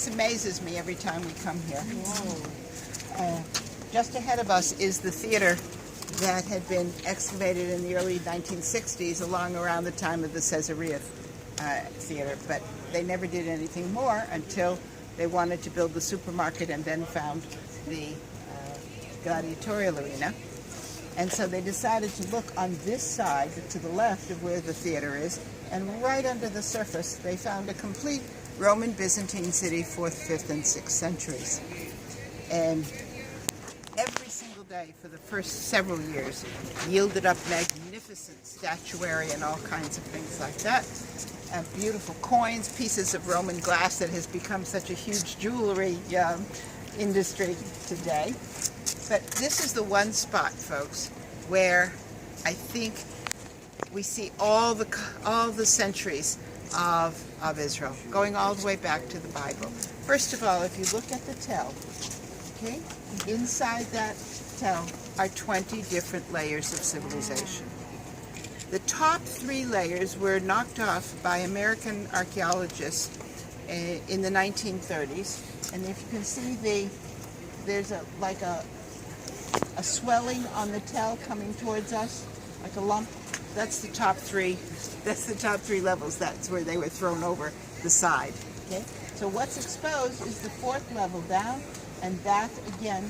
always amazes me every time we come here. Just ahead of us is the theater that had been excavated in the early 1960s along around the time of the Caesarea theater, but they never did anything more until they wanted to build the supermarket and then found the gladiatorial arena. And so they decided to look on this side to the left of where the theater is, and right under the surface they found a complete Roman Byzantine city, 4th, 5th, and 6th centuries. And every single day for the first several years yielded up magnificent statuary and all kinds of things like that. Beautiful coins, pieces of Roman glass that has become such a huge jewelry industry today. But this is the one spot, folks, where I think we see all the centuries of Israel, going all the way back to the Bible. First of all, if you look at the tell, okay, inside that tell are 20 different layers of civilization. The top 3 layers were knocked off by American archaeologists in the 1930s, and if you can see there's a swelling on the tell coming towards us, like a lump. That's the top 3. That's the top 3 levels. That's where they were thrown over the side. Okay. So what's exposed is the 4th level down, and that again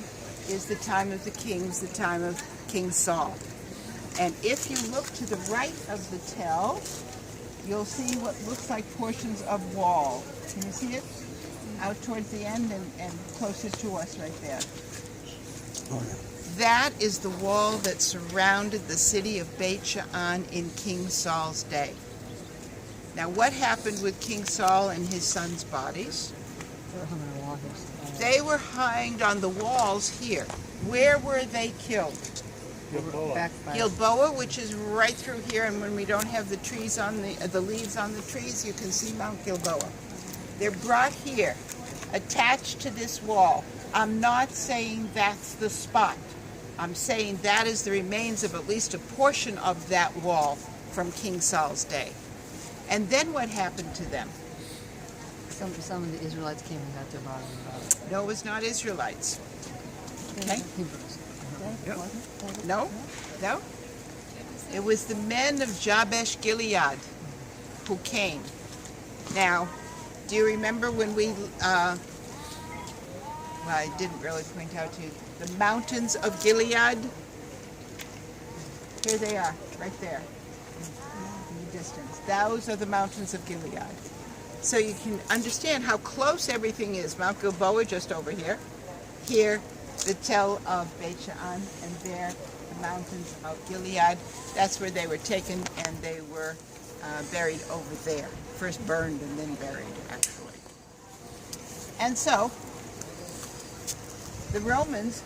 is the time of the kings, the time of King Saul. And if you look to the right of the tell, you'll see what looks like portions of wall. Can you see it? Out towards the end and closest to us right there. Oh, yeah. That is the wall that surrounded the city of Beit Shean in King Saul's day. Now, what happened with King Saul and his sons' bodies? They were hanged on the walls here. Where were they killed? Gilboa, which is right through here, and when we don't have the trees on the leaves on the trees, you can see Mount Gilboa. They're brought here, attached to this wall. I'm not saying that's the spot. I'm saying that is the remains of at least a portion of that wall from King Saul's day. And then what happened to them? Some of the Israelites came and got their bodies. No, it was not Israelites. Okay? Hebrews. No. It was the men of Jabesh Gilead who came. Now, do you remember when we, well, I didn't really point out to you, the mountains of Gilead? Here they are, right there, in the distance. Those are the mountains of Gilead. So you can understand how close everything is. Mount Gilboa just over here. Here, the tell of Beit Shean, and there, the mountains of Gilead. That's where they were taken, and they were buried over there. First burned and then buried, actually. And so, the Romans,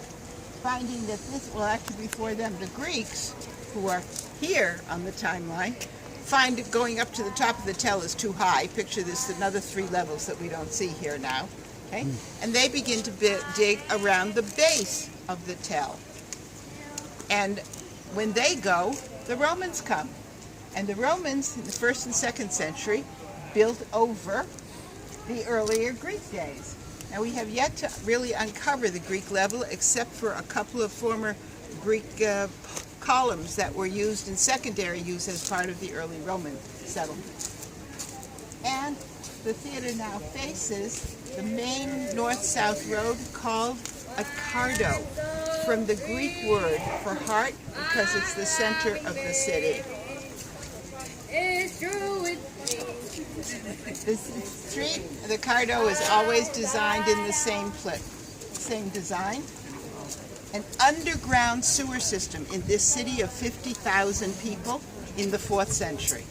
finding that this, well, actually before them, the Greeks, who are here on the timeline, find it going up to the top of the tell is too high. Picture this, another 3 levels that we don't see here now. Okay? And they begin to dig around the base of the tell. And when they go, the Romans come. And the Romans, in the 1st and 2nd century, built over the earlier Greek days. Now, we have yet to really uncover the Greek level, except for a couple of former Greek columns that were used in secondary use as part of the early Roman settlement. And the theater now faces the main north-south road called a cardo, from the Greek word for heart, because it's the center of the city. The street, the cardo, is always designed in the same design. An underground sewer system in this city of 50,000 people in the 4th century.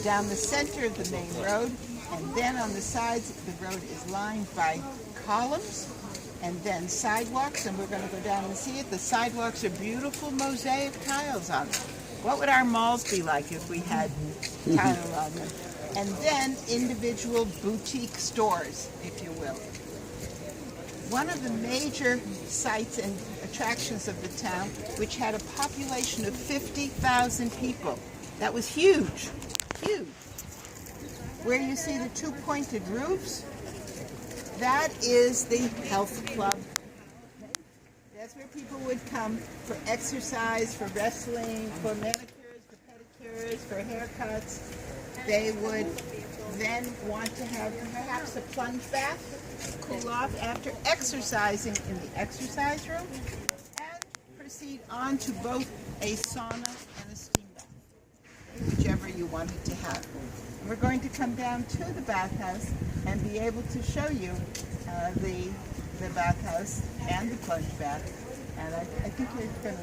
Down the center of the main road, and then on the sides, the road is lined by columns and then sidewalks, and we're going to go down and see it. The sidewalks are beautiful mosaic tiles on them. What would our malls be like if we had tile on them? And then individual boutique stores, if you will. One of the major sites and attractions of the town, which had a population of 50,000 people. That was huge, huge. Where you see the 2 pointed roofs, That is the health club. That's where people would come for exercise, for wrestling, for manicures, for pedicures, for haircuts. They would then want to have perhaps a plunge bath, cool off after exercising in the exercise room, and proceed on to both a sauna and a steam bath, whichever you wanted to have. And we're going to come down to the bathhouse and be able to show you the bathhouse and the plunge bath. And I think you're going to